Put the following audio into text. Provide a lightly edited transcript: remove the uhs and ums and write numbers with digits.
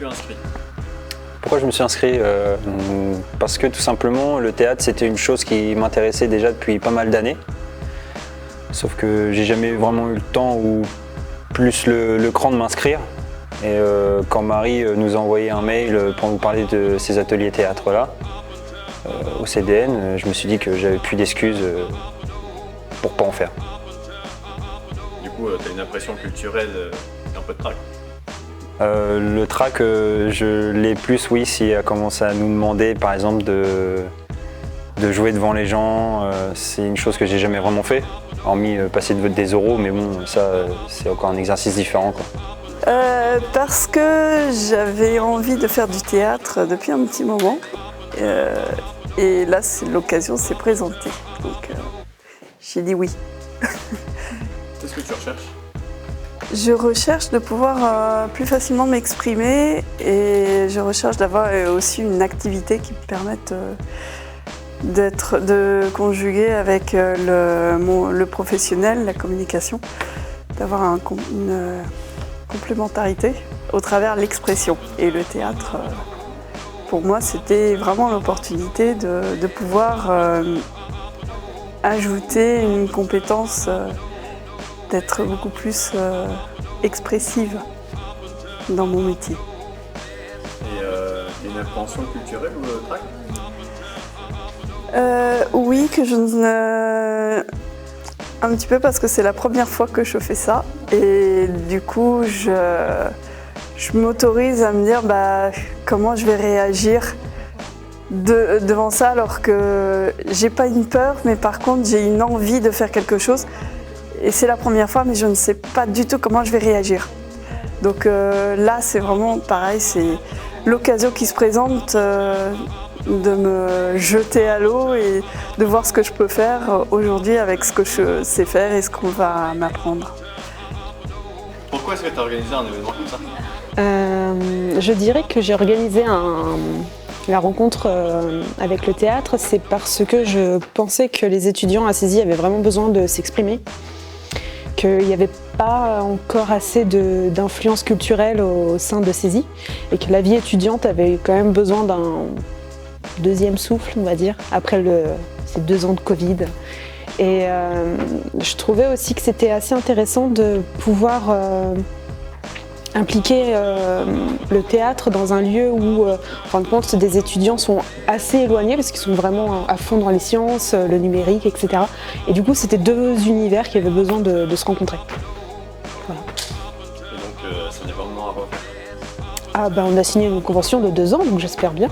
t'es-tu inscrit? Pourquoi je me suis inscrit? Parce que tout simplement, le théâtre, c'était une chose qui m'intéressait déjà depuis pas mal d'années. Sauf que j'ai jamais vraiment eu le temps ou plus le cran de m'inscrire. Et quand Marie nous a envoyé un mail pour nous parler de ces ateliers théâtre-là, au CDN, je me suis dit que j'avais plus d'excuses pour pas en faire. Du coup, tu as une impression culturelle et un peu de trac. Le trac, je l'ai plus, oui, si elle commence à nous demander, par exemple, de jouer devant les gens. C'est une chose que j'ai jamais vraiment fait, hormis passer des euros, mais bon, ça, c'est encore un exercice différent, quoi. Parce que j'avais envie de faire du théâtre depuis un petit moment. Et là, l'occasion s'est présentée. Donc, j'ai dit oui. Qu'est-ce que tu recherches? Je recherche de pouvoir plus facilement m'exprimer et je recherche d'avoir aussi une activité qui me permette de conjuguer avec le professionnel, la communication, d'avoir une complémentarité au travers l'expression. Et le théâtre, pour moi, c'était vraiment l'opportunité de pouvoir ajouter une compétence, d'être beaucoup plus expressive dans mon métier. Et une appréhension culturelle ou trac? Oui, que je ne... Un petit peu parce que c'est la première fois que je fais ça et du coup je m'autorise à me dire comment je vais réagir devant ça alors que j'ai pas une peur mais par contre j'ai une envie de faire quelque chose et c'est la première fois mais je ne sais pas du tout comment je vais réagir. Donc là c'est vraiment pareil, c'est l'occasion qui se présente de me jeter à l'eau et de voir ce que je peux faire aujourd'hui avec ce que je sais faire et ce qu'on va m'apprendre. Pourquoi est-ce que tu as organisé un événement comme ça? Je dirais que j'ai organisé la rencontre avec le théâtre, c'est parce que je pensais que les étudiants à CESI avaient vraiment besoin de s'exprimer, qu'il n'y avait pas encore assez d'influence culturelle au sein de CESI et que la vie étudiante avait quand même besoin d'un deuxième souffle, on va dire, après ces 2 ans de Covid. Et je trouvais aussi que c'était assez intéressant de pouvoir impliquer le théâtre dans un lieu où, en fin de compte, des étudiants sont assez éloignés parce qu'ils sont vraiment à fond dans les sciences, le numérique, etc. Et du coup, c'était 2 univers qui avaient besoin de se rencontrer. Voilà. Et donc, ça n'est pas vraiment à refaire? On a signé une convention de 2 ans, donc j'espère bien.